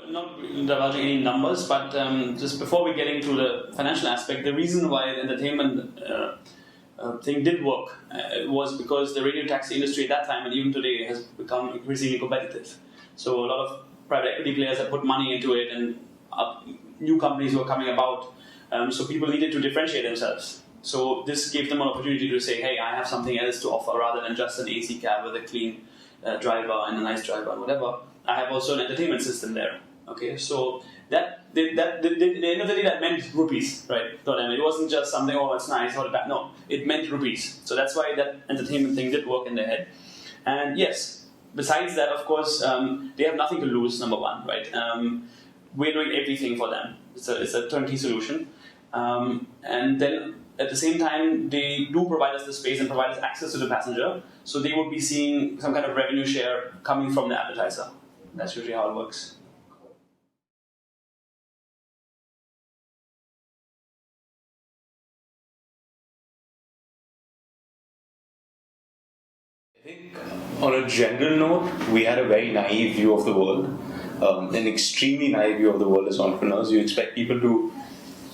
Not divulging any numbers, but just before we get into the financial aspect, the reason why the entertainment thing did work was because the radio taxi industry at that time and even today has become increasingly competitive. So a lot of private equity players have put money into it, and new companies were coming about. So people needed to differentiate themselves. So this gave them an opportunity to say, hey, I have something else to offer rather than just an AC cab with a clean driver and a nice driver and whatever. I have also an entertainment system there. Okay, so at the end of the day, that meant rupees, right? It wasn't just something, oh, it's nice, or bad. No, it meant rupees. So that's why that entertainment thing did work in their head. And yes, besides that, of course, they have nothing to lose, number one, right? We're doing everything for them. It's a turnkey solution. And then at the same time, they do provide us the space and provide us access to the passenger. So they would be seeing some kind of revenue share coming from the advertiser. That's usually how it works. I think on a general note, we had a very naive view of the world, an extremely naive view of the world as entrepreneurs. You expect people to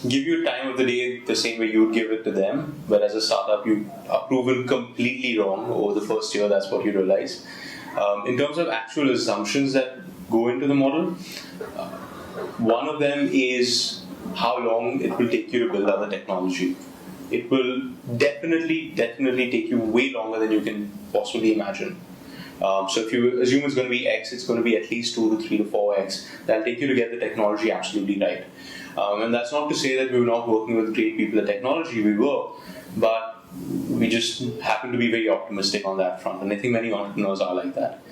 give you time of the day the same way you would give it to them, but as a startup, you are proven completely wrong over the first year. That's what you realize. In terms of actual assumptions that go into the model, one of them is how long it will take you to build out the technology. It will definitely take you way longer than you can possibly imagine. So if you assume it's going to be X, it's going to be at least 2 to 3 to 4X. That'll take you to get the technology absolutely right. And that's not to say that we were not working with great people at technology, we were, but we just happen to be very optimistic on that front, and I think many entrepreneurs are like that.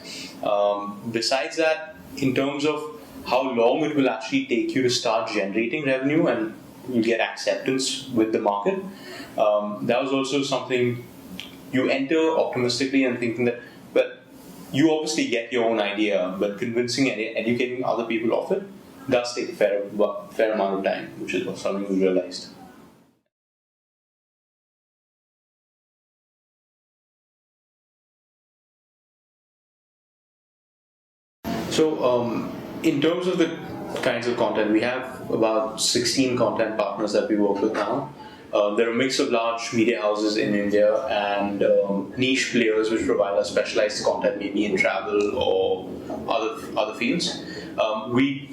Besides that, in terms of how long it will actually take you to start generating revenue and you get acceptance with the market, that was also something you enter optimistically and thinking that, well, you obviously get your own idea, but convincing and educating other people of it does take a fair amount of time, which is something we realized. So, in terms of the kinds of content, we have about 16 content partners that we work with now. They're a mix of large media houses in India and niche players which provide us specialized content, maybe in travel or other fields. We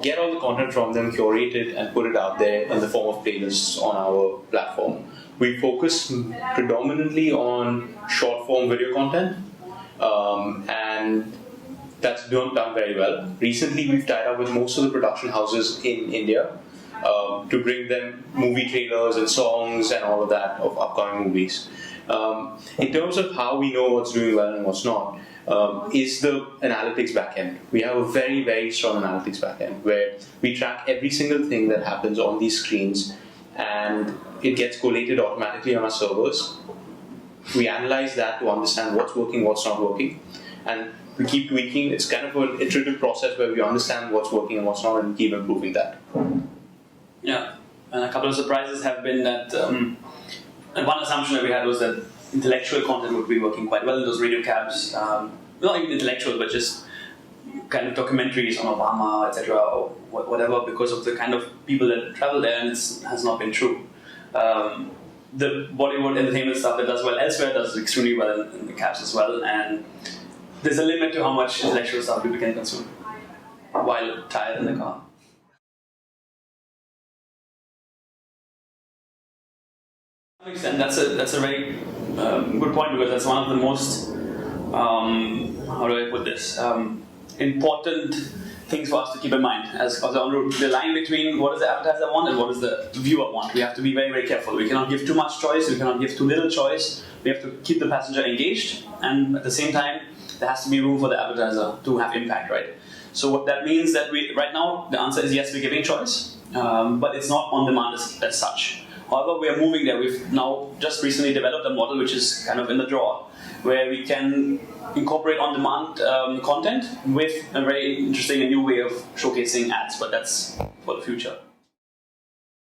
get all the content from them, curate it, and put it out there in the form of playlists on our platform. We focus predominantly on short-form video content, and that's done very well. Recently, we've tied up with most of the production houses in India to bring them movie trailers and songs and all of that of upcoming movies. In terms of how we know what's doing well and what's not, is the analytics backend. We have a very, very strong analytics backend where we track every single thing that happens on these screens, and it gets collated automatically on our servers. We analyze that to understand what's working, what's not working, and we keep tweaking. It's kind of an iterative process where we understand what's working and what's not and keep improving that. Yeah, and a couple of surprises have been that one assumption that we had was that intellectual content would be working quite well in those radio cabs. Not even intellectual, but just kind of documentaries on Obama, etc., or whatever, because of the kind of people that travel there, and it has not been true. The Bollywood entertainment stuff that does well elsewhere does extremely well in the cabs as well, and there's a limit to how much intellectual stuff people can consume while tired in the car. And that's a very good point, because that's one of the most how do I put this, important things for us to keep in mind as Enroute. The line between what does the advertiser want and what does the viewer want. We have to be very, very careful. We cannot give too much choice, we cannot give too little choice. We have to keep the passenger engaged, and at the same time there has to be room for the advertiser to have impact, right? So what that means that right now the answer is yes, we're giving choice, but it's not on demand as such. However, we are moving there. We've now just recently developed a model which is kind of in the drawer, where we can incorporate on-demand content with a very interesting and new way of showcasing ads, but that's for the future.